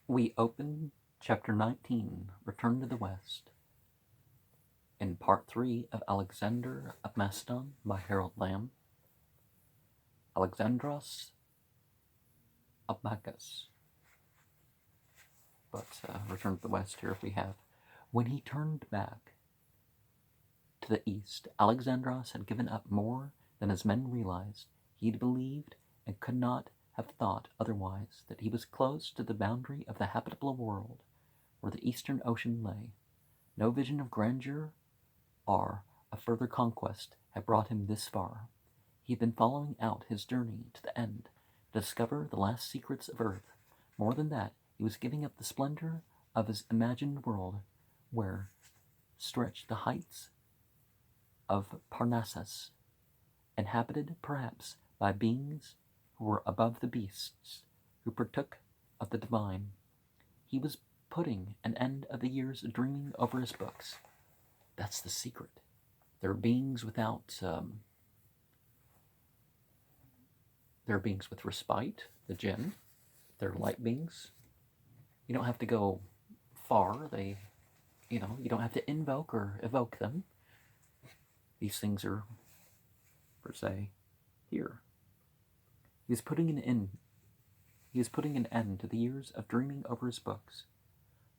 We open Chapter 19, Return to the West, in Part 3 of Alexander of Macedon by Harold Lamb. Alexandros of Bacchus. But Return to the West here we have. When he turned back to the east, Alexandros had given up more than his men realized. He'd believed and could not have thought otherwise that he was close to the boundary of the habitable world where the eastern ocean lay. No vision of grandeur or a further conquest had brought him this far. He had been following out his journey to the end, to discover the last secrets of earth. More than that, he was giving up the splendor of his imagined world, where stretched the heights of Parnassus, inhabited perhaps by beings who were above the beasts, who partook of the divine. He was putting an end of the years dreaming over his books. That's the secret. There are beings without, there are beings with respite, the jinn. They're light beings. You don't have to go far. You don't have to invoke or evoke them. These things are, per se, here. He is putting an end to the years of dreaming over his books.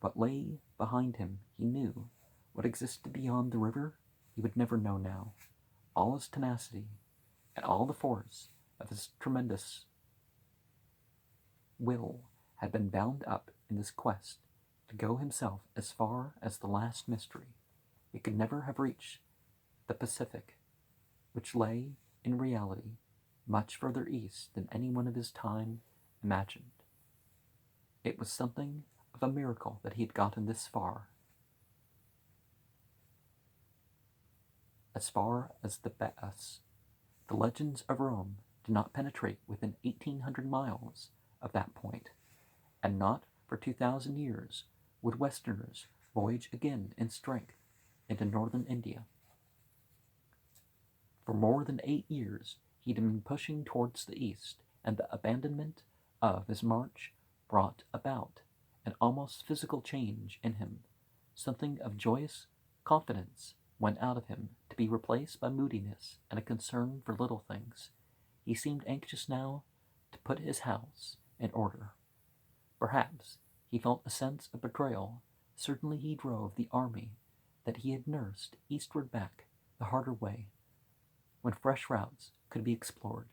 What lay behind him, he knew. What existed beyond the river, he would never know now. All his tenacity and all the force of his tremendous will had been bound up in this quest to go himself as far as the last mystery. He could never have reached the Pacific, which lay, in reality, much further east than anyone of his time imagined. It was something of a miracle that he had gotten this far. As far as the Bass. The legends of Rome did not penetrate within 1,800 miles of that point, and not for 2,000 years would Westerners voyage again in strength into northern India. For more than 8 years he'd been pushing towards the east, and the abandonment of his march brought about an almost physical change in him. Something of joyous confidence went out of him, to be replaced by moodiness and a concern for little things. He seemed anxious now to put his house in order. Perhaps he felt a sense of betrayal. Certainly he drove the army that he had nursed eastward back the harder way, when fresh routes could be explored.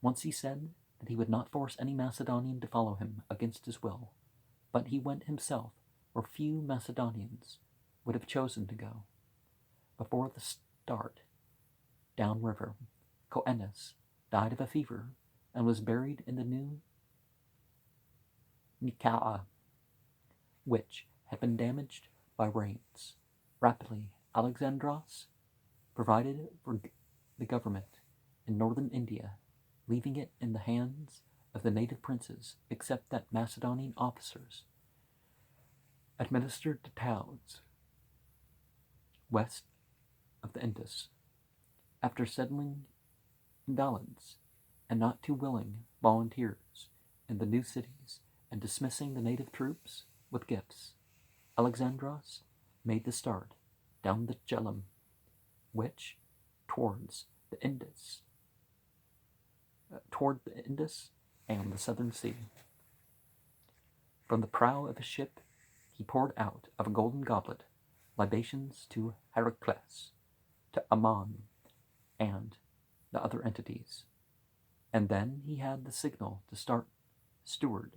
Once he said that he would not force any Macedonian to follow him against his will, but he went himself where few Macedonians would have chosen to go. Before the start, downriver, Coenus died of a fever and was buried in the new Nicaea, which had been damaged by rains. Rapidly, Alexandros provided for the government in northern India, leaving it in the hands of the native princes, except that Macedonian officers administered the towns west of the Indus. After settling invalids and not too willing volunteers in the new cities and dismissing the native troops with gifts, Alexandros made the start down the Jhelum, which toward the Indus and the southern sea. From the prow of his ship he poured out of a golden goblet libations to Heracles, to Ammon, and the other entities. And then he had the signal to start seaward,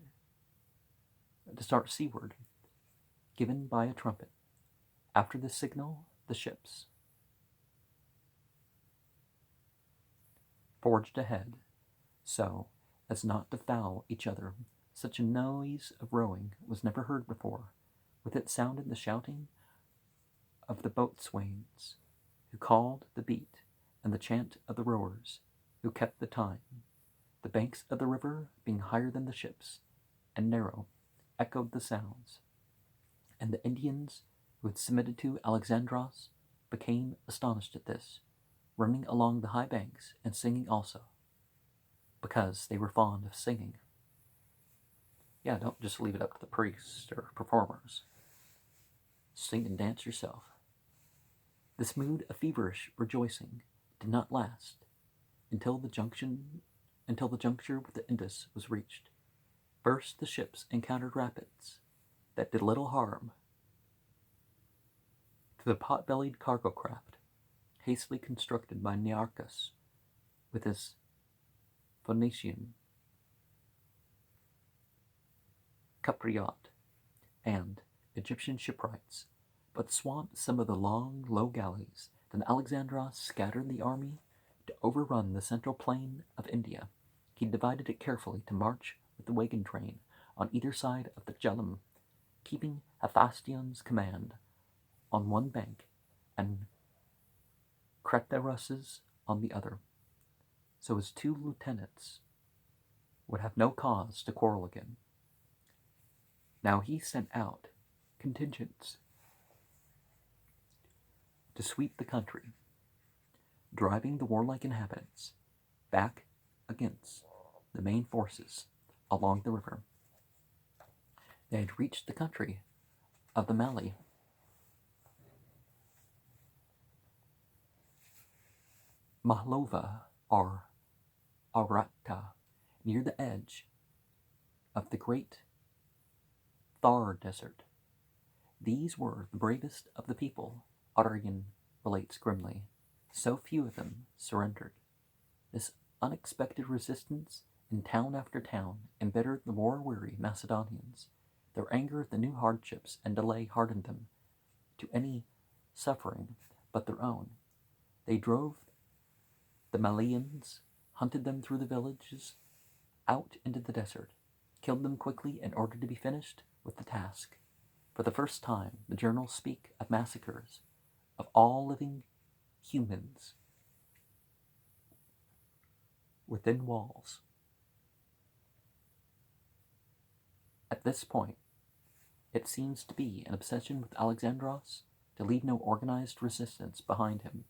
given by a trumpet. After the signal, the ships forged ahead, so as not to foul each other. Such a noise of rowing was never heard before. With it sounded the shouting of the boatswains, who called the beat, and the chant of the rowers, who kept the time. The banks of the river, being higher than the ships, and narrow, echoed the sounds. And the Indians, who had submitted to Alexandros, became astonished at this, running along the high banks and singing also, because they were fond of singing. Yeah, don't just leave it up to the priests or performers. Sing and dance yourself. This mood of feverish rejoicing did not last until the juncture with the Indus was reached. First, the ships encountered rapids that did little harm to the pot-bellied cargo craft, hastily constructed by Nearchus with his Phoenician Cypriot and Egyptian shipwrights, but swamped some of the long, low galleys. Then Alexandros scattered the army to overrun the central plain of India. He divided it carefully to march with the wagon train on either side of the Jhelum, keeping Hephaestion's command on one bank and Craterus's on the other, so his two lieutenants would have no cause to quarrel again. Now he sent out contingents to sweep the country, driving the warlike inhabitants back against the main forces along the river. They had reached the country of the Mali. Mahlova or Arata, near the edge of the great Thar Desert. These were the bravest of the people, Adrian relates grimly. So few of them surrendered. This unexpected resistance in town after town embittered the war-weary Macedonians. Their anger at the new hardships and delay hardened them to any suffering but their own. They drove the Malians, hunted them through the villages, out into the desert, killed them quickly in order to be finished with the task. For the first time, the journals speak of massacres of all living humans within walls. At this point, it seems to be an obsession with Alexandros to leave no organized resistance behind him.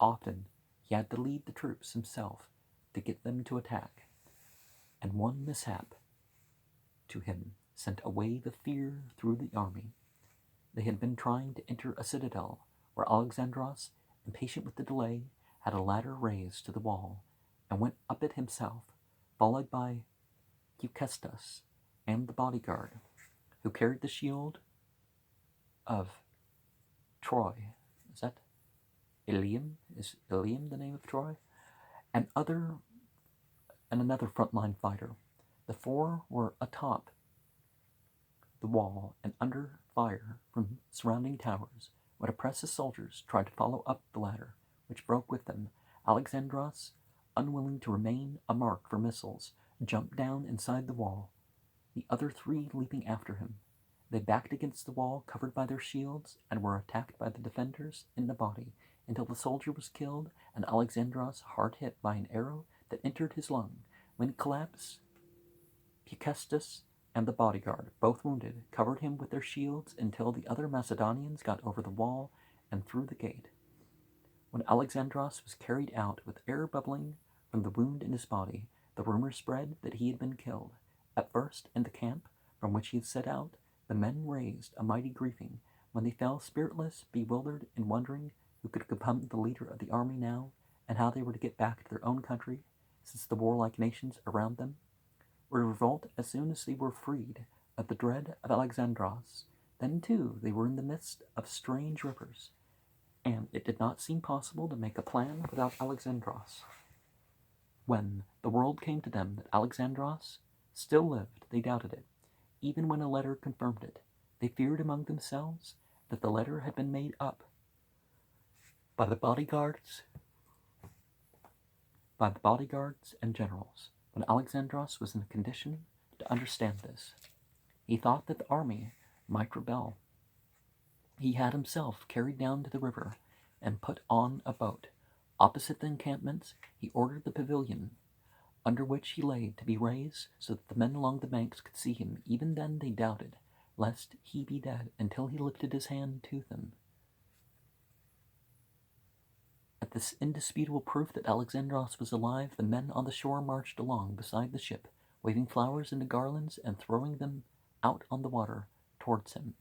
Often, he had to lead the troops himself to get them to attack, and one mishap to him sent a wave of fear through the army. They had been trying to enter a citadel where Alexandros, impatient with the delay, had a ladder raised to the wall and went up it himself, followed by Eucestus and the bodyguard, who carried the shield of Troy. Is that Ilium? Is Ilium the name of Troy? And another frontline fighter. The four were atop the wall and under fire from surrounding towers. When oppressive soldiers tried to follow up the ladder, which broke with them, Alexandros, unwilling to remain a mark for missiles, jumped down inside the wall, the other three leaping after him. They backed against the wall, covered by their shields, and were attacked by the defenders in the body, until the soldier was killed and Alexandros hard hit by an arrow that entered his lung. When he collapsed, Eucestus and the bodyguard, both wounded, covered him with their shields until the other Macedonians got over the wall and through the gate. When Alexandros was carried out with air bubbling from the wound in his body, the rumor spread that he had been killed. At first, in the camp from which he had set out, the men raised a mighty grieving when they fell spiritless, bewildered, and wondering who could become the leader of the army now, and how they were to get back to their own country, since the warlike nations around them would revolt as soon as they were freed of the dread of Alexandros. Then, too, they were in the midst of strange rivers, and it did not seem possible to make a plan without Alexandros. When the word came to them that Alexandros still lived, they doubted it, even when a letter confirmed it. They feared among themselves that the letter had been made up by the bodyguards and generals. When Alexandros was in a condition to understand this, he thought that the army might rebel. He had himself carried down to the river and put on a boat. Opposite the encampments, he ordered the pavilion under which he lay to be raised so that the men along the banks could see him. Even then they doubted, lest he be dead, until he lifted his hand to them. At this indisputable proof that Alexandros was alive, the men on the shore marched along beside the ship waving flowers into garlands and throwing them out on the water towards him.